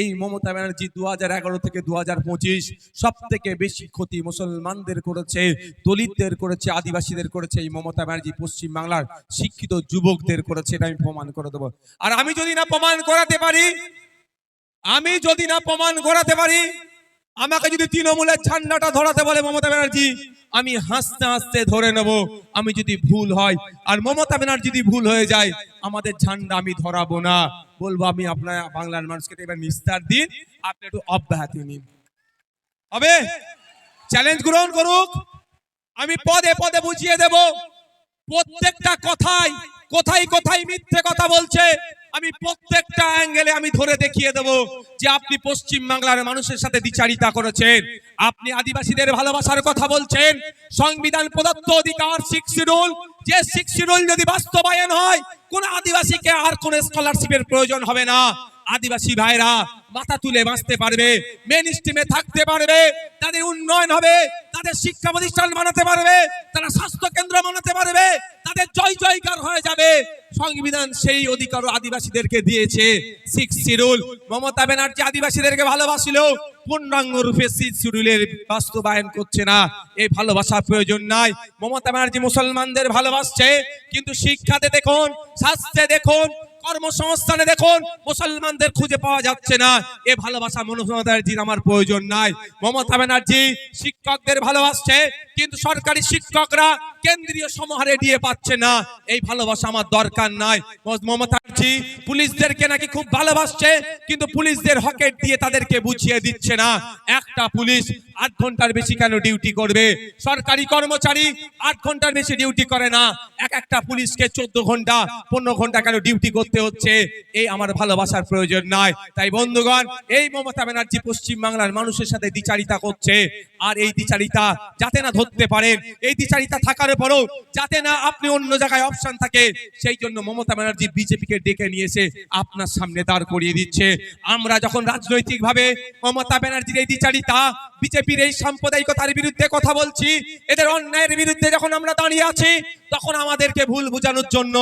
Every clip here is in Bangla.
এই মমতা ব্যানার্জি 2011 থেকে 2025 সব থেকে বেশি ক্ষতি মুসলমানদের করেছে, দলিতদের করেছে, আদিবাসীদের করেছে। এই মমতা ব্যানার্জি পশ্চিম বাংলার শিক্ষিত যুবকদের করেছে, এটা আমি প্রমাণ করে দেবো। আর আমি যদি না প্রমাণ করাতে পারি, আমাকে যদি তৃণমূলের ঝান্ডাটা ধরাতে বলে মমতা ব্যানার্জি, আমি হাসতে হাসতে ধরে নেব আমি যদি ভুল হয়। আর মমতা ব্যানার্জি যদি ভুল হয়ে যায়, আমাদের ঝান্ডা আমি ধরাবো না, বলবো আমি আপনার বাংলার মানুষকে এবার নিস্তার দিন, আপনি একটু অব্যাহতি নিন। হবে চ্যালেঞ্জ গ্রহণ করুক, আমি পদে পদে বুঝিয়ে দেব প্রত্যেকটা কোথায় কোথায় মিথ্যে কথা বলছে, আমি প্রত্যেকটা অ্যাঙ্গেলে আমি ধরে দেখিয়ে দেব যে আপনি পশ্চিম বাংলার মানুষের সাথে দ্বিচারিতা করেছেন, আপনি আদিবাসীদের ভালোবাসার কথা বলছেন। সংবিধান প্রদত্ত অধিকার 6 শিডিউল, যে 6 শিডিউল যদি বাস্তবায়ন হয়, কোন আদিবাসীকে আর কোন স্কলারশিপের প্রয়োজন হবে না। আদিবাসী ভাইরা মাথা তুলে বাঁচতে পারবে, মেন স্ট্রিমে থাকতে পারবে, তাদের উন্নয়ন হবে, তাদের শিক্ষা প্রতিষ্ঠান বানাতে পারবে, তারা স্বাস্থ্য কেন্দ্র বানাতে পারবে, তাদের জয় জয়কার হয়ে যাবে। সংবিধান সেই অধিকারও আদিবাসীদেরকে দিয়েছে। 6 শিডিউল মমতা ব্যানার্জি আদিবাসীদেরকে ভালোবাসিল, পূর্ণাঙ্গ রূপে 6 শিডিউলের বাস্তবায়ন করছে না। এই ভালোবাসার প্রয়োজন নাই। মমতা ব্যানার্জি মুসলমানদের ভালোবাসছে, কিন্তু শিক্ষাতে দেখুন, স্বাস্থ্যে দেখুন, কর্মসংস্থানে দেখুন, মুসলমানদের খুঁজে পাওয়া যাচ্ছে না। এ ভালোবাসা মমতা ব্যানার্জির আমার প্রয়োজন নাই। মমতা ব্যানার্জি শিক্ষকদের ভালোবাসছে, কিন্তু সরকারি শিক্ষকরা কেন্দ্রীয় সমাহারে দিয়ে পাচ্ছে না। এই ভালোবাসা আমার দরকার নাই। মমতা ব্যানার্জি পুলিশদেরকে নাকি খুব ভালোবাসছে, কিন্তু পুলিশদের হকেট দিয়ে তাদেরকে বুঝিয়ে দিচ্ছে না। একটা পুলিশ 8 ঘন্টার বেশি কেন ডিউটি করবে? সরকারি কর্মচারী 8 ঘন্টার বেশি ডিউটি করে না, একটা পুলিশকে 14 ঘন্টা 15 ঘন্টা কেন ডিউটি করতে হচ্ছে? এই আমার ভালোবাসার প্রয়োজন নাই। তাই বন্ধুগণ, এই মমতা ব্যানার্জি পশ্চিম বাংলার মানুষের সাথে দ্বিচারিতা করছে। আর এই দ্বিচারিতা যাতে না ধরতে পারেন, এই দ্বিচারিতা থাকার পরেও যাতে না আপনি অন্য জায়গায় অপশন থাকে, সেই জন্য মমতা ব্যানার্জি বিজেপিকে ডেকে নিয়ে এসে আপনার সামনে দাঁড় করিয়ে দিচ্ছে। আমরা যখন রাজনৈতিকভাবে মমতা ব্যানার্জির এই দ্বিচারিতা, বিজেপির এই সাম্প্রদায়িকতার বিরুদ্ধে কথা বলছি, এদের অন্যায়ের বিরুদ্ধে যখন আমরা দাঁড়িয়ে আছি, তখন আমাদেরকে ভুল বোঝানোর জন্য,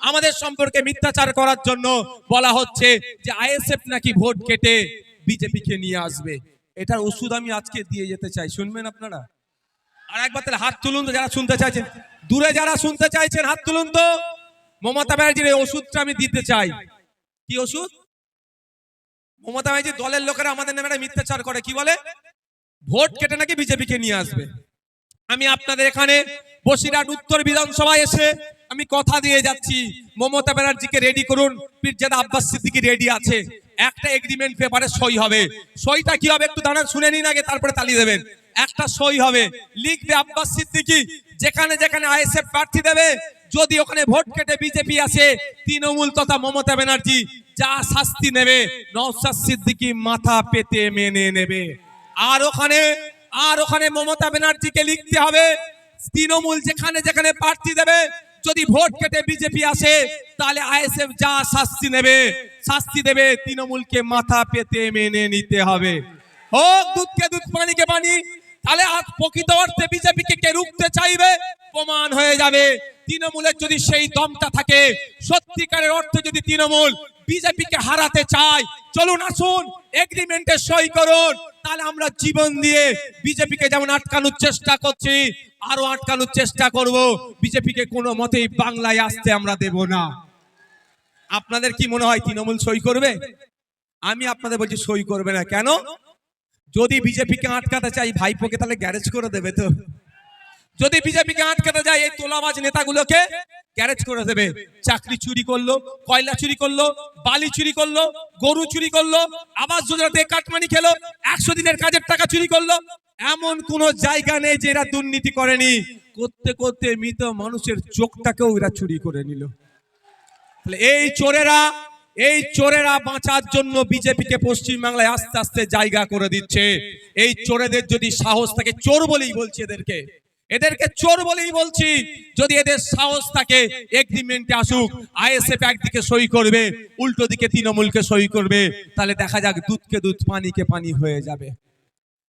আমাদের সম্পর্কে মিথ্যাচার করার জন্য বলা হচ্ছে যে আইএসএফ নাকি ভোট কেটে বিজেপিকে নিয়ে আসবে। এটার ওষুধ আমি আজকে দিয়ে যেতে চাই, শুনবেন আপনারা? আর একবার তাহলে হাত তুলুন তো যারা শুনতে চাইছেন, দূরে যারা শুনতে চাইছেন হাত তুলুন তো। মমতা ব্যানার্জির এই ওষুধটা আমি দিতে চাই। কি ওষুধ? মমতা ব্যানার্জির দলের লোকেরা আমাদের নামে মিথ্যাচার করে, কি বলে? ভোট কেটে নাকি বিজেপিকে নিয়ে আসবে। আমি আপনাদের এখানে বসিরহাট উত্তর বিধানসভায় এসে আমি কথা দিয়ে যাচ্ছি, মমতা ব্যানার্জিকে রেডি করুন। পীরজাদা আব্বাস সিদ্দিকী রেডি আছে, একটা এগ্রিমেন্ট পেপারে সই হবে। সইটা কি হবে একটু দাঁড়ান, শুনে নিন আগে, তারপরে তালি দেবেন। একটা সই হবে, লিখবে আব্বাস সিদ্দিকী, যেখানে যেখানে আইএসএফ প্রার্থী দেবে, যদি ওখানে ভোট কেটে বিজেপি আসে, তৃণমূল তথা মমতা ব্যানার্জি যা শাস্তি নেবে, নওশাদ সিদ্দিকী মাথা পেতে মেনে নেবে। আর ওখানে মমতা ব্যানার্জিকে লিখতে হবে, তৃণমূল যেখানে যেখানে প্রার্থী দেবে, যদি ভোট কেটে বিজেপি আসে, তাহলে আইএসএফ যা শাস্তি দেবে, তৃণমূলকে মাথা পেতে মেনে নিতে হবে। হোক দুধকে দুধ, পানিকে পানি। তাহলে আজ প্রকৃত অর্থে বিজেপিকে কে রুখতে চাইবে প্রমাণ হয়ে যাবে। তৃণমূলের যদি সেই দমটা থাকে, সত্যিকারের অর্থে যদি তৃণমূল বিজেপিকে হারাতে চায়, চলুন আসুন এগ্রিমেন্টে সই করুন। তাহলে আমরা জীবন দিয়ে বিজেপিকে যেমন আটকানোর চেষ্টা করছি, আরো আটকানোর চেষ্টা করব। বিজেপিকে কোনো মতেই বাংলায় আসতে আমরা দেব না। আপনাদের কি মনে হয় তৃণমূল সই করবে? আমি আপনাদের বলছি সই করবে না। কেন? যদি বিজেপিকে আটকাতে চাই, ভাইপোকে তাহলে গ্যারেজ করে দেবে তো। যদি বিজেপিকে আটকাতে যায়, এই তোলাবাজ নেতাগুলোকে গ্যারেজ করে দেবে। চাকরি চুরি করলো, কয়লা চুরি করলো, বালি চুরি করলো, গরু চুরি করলো, আবাস যোজনাতে কাটমানি খেলো, 100 দিনের কাজের টাকা চুরি করলো। এমন কোন জায়গা নেই যে এরা দুর্নীতি করেনি। করতে করতে মৃত মানুষের চোখটাকেও এরা চুরি করে নিল। এই চোরেরা বাঁচার জন্য বিজেপিকে পশ্চিম বাংলায় আস্তে আস্তে জায়গা করে দিচ্ছে। এই চোরেদের যদি সাহস থাকে, চোর বলেই বলছি এদেরকে চোর বলেই বলছি, যদি এদের সাহস থাকে এগ্রিমেন্টে আসুক। আইএসএফ একদিকে সই করবে, উল্টো দিকে তৃণমূলকে সই করবে, তাহলে দেখা যাক দুধকে দুধ, পানিকে পানি হয়ে যাবে।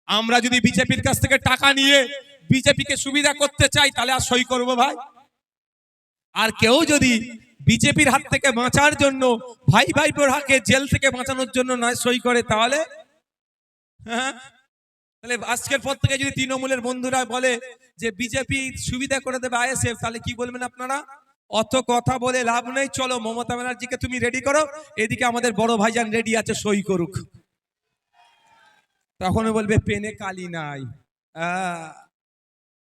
আমরা যদি বিজেপির কাছ থেকে টাকা নিয়ে বিজেপিকে সুবিধা করতে চাই, তাহলে আর সই করবো ভাই? আর কেউ যদি বিজেপির হাত থেকে বাঁচার জন্য, ভাই ভাইপোর হাকে জেল থেকে বাঁচানোর জন্য না সই করে, তাহলে হ্যাঁ, তাহলে আজকের পর থেকে যদি তৃণমূলের বন্ধুরা বলে যে বিজেপি সুবিধা করে দেবে আইএসএফ, তাহলে কি বলবেন আপনারা? অত কথা বলে লাভ নেই, চলো মমতা ব্যানার্জিকে তুমি রেডি করো, এদিকে আমাদের বড় ভাইজান রেডি আছে, সই করুক। তখন বলবে পেনে কালি নাই।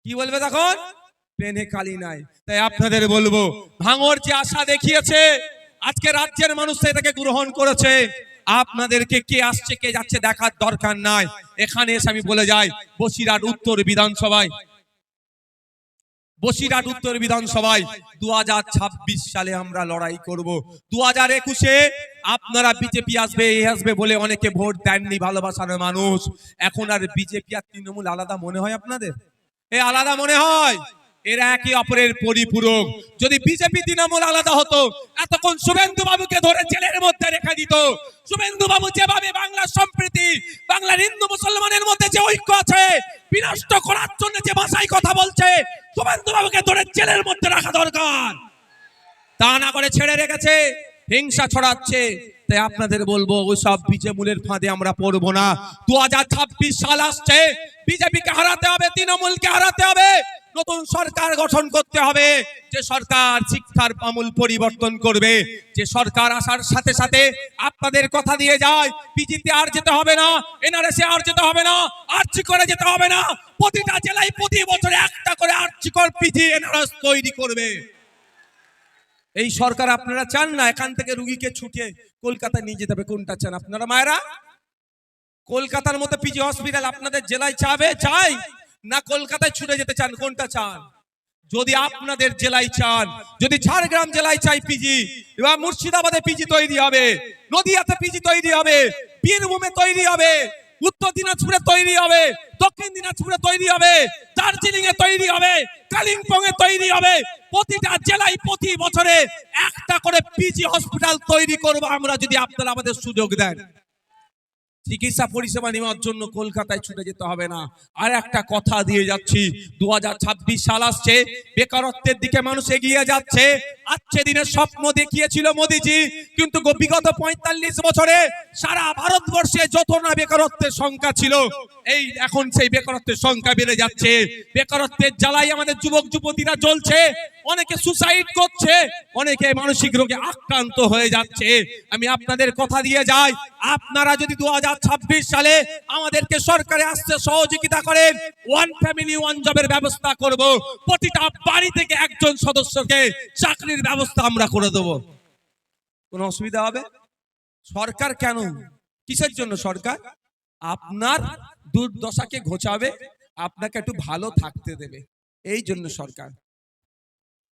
কি বলবে তখন? পেনে কালি নাই। তাই আপনাদের বলবো, ভাঙর যে আশা দেখিয়েছে, আজকে রাজ্যের মানুষ এটাকে গ্রহণ করেছে। আপনাদেরকে কে আসছে কে যাচ্ছে দেখার দরকার নাই। এখানে এসে আমি বলে যাই, বসিরহাট উত্তর বিধানসভায় 2026 সালে আমরা লড়াই করব। 2021-এ আপনারা বিজেপি আসবে এই আসবে বলে অনেকে ভোট দেননি, ভালোবাসার মানুষ। এখন আর বিজেপি আর তৃণমূল আলাদা মনে হয় আপনাদের? আলাদা মনে হয়? এরা একে অপরের পরিপূরক। যদি বিজেপি তৃণমূল আলাদা হতো, এতক্ষণ শুভেন্দু বাবুকে ধরে জেলের মধ্যে রেখে দিত। শুভেন্দু বাবু যেভাবে বাংলার সম্প্রীতি, বাংলার হিন্দু মুসলমানের মধ্যে যে ঐক্য আছে বিনষ্ট করার জন্য যে ভাষায় কথা বলছে, শুভেন্দু বাবুকে ধরে জেলের মধ্যে রাখা দরকার। তা না করে ছেড়ে রেখেছে, হিংসা ছড়াচ্ছে। তাই আপনাদের বলবো, ওইসব বিজেমূলের ফাঁদে আমরা পড়বো না। 2026 সাল আসছে, বিজেপিকে হারাতে হবে, তৃণমূলকে হারাতে হবে, নতুন সরকার গঠন করতে হবে। যে সরকার শিক্ষার আমূল পরিবর্তন করবে, যে সরকার আসার সাথে সাথে আপনাদের কথা দিয়ে যায়, পিজিতে আর যেতে হবে না, এনআরএসে আর যেতে হবে না, আর্চি করে যেতে হবে না, প্রতিটা জেলায় প্রতি বছরে একটা করে আর্চি কর পিজি এনআরএস তৈরি করবে। এই সরকার আপনারা চান না? এখান থেকে রুগীকে ছুটে কলকাতায় নিয়ে যেতে হবে, কোনটা চান আপনারা মায়েরা? কলকাতার মতো পিজি হসপিটাল আপনাদের জেলায় চাই না কলকাতায় ছুটে যেতে চান? কোনটা চান? যদি আপনাদের জেলায় চান, যদি ঝাড়গ্রাম জেলায় চাই পিজি, এবার মুর্শিদাবাদে পিজি তৈরি হবে, নদিয়াতে পিজি তৈরি হবে, বীরভূমে তৈরি হবে, উত্তর দিনাজপুরে তৈরি হবে, দক্ষিণ দিনাজপুরে তৈরি হবে, দার্জিলিং এ তৈরি হবে, কালিম্পং এ তৈরি হবে, প্রতিটা জেলায় প্রতি বছরে একটা করে পিজি হসপিটাল তৈরি করব আমরা, যদি আপনারা আমাদের সুযোগ দেন। চিকিৎসা পরিষেবা নেওয়ার জন্য কলকাতায় ছুটে যেতে হবে না। আর একটা কথা দিয়ে যাচ্ছি, 2026 সাল আসছে, বেকারত্বের দিকে মানুষ এগিয়ে যাচ্ছে। আজকে দিনের স্বপ্ন দেখিয়েছিল মোদিজি, কিন্তু বিগত 45 বছরে সারা ভারতবর্ষে যত না বেকারত্বের সংখ্যা ছিল, এই এখন সেই বেকারত্বের সংখ্যা বেড়ে যাচ্ছে। বেকারত্বের জ্বালায় আমাদের যুবক যুবতীরা জ্বলছে, অনেকে সুসাইড করছে, অনেকে মানসিক রোগে আক্রান্ত হয়ে যাচ্ছে। আমি আপনাদের কথা দিয়ে যাই, আপনারা যদি 2026 সালে আমাদেরকে সরকারে আসতে সহযোগিতা করেন, ওয়ান ফ্যামিলি ওয়ান জবের ব্যবস্থা করব, প্রতিটা বাড়ি থেকে একজন সদস্যকে চাকরির ব্যবস্থা আমরা করে দেব। কোনো অসুবিধা হবে? সরকার কেন, কিসের জন্য সরকার? আপনার দুর্দশাকে ঘোচাবে, আপনাকে একটু ভালো থাকতে দেবে, এই জন্য সরকার।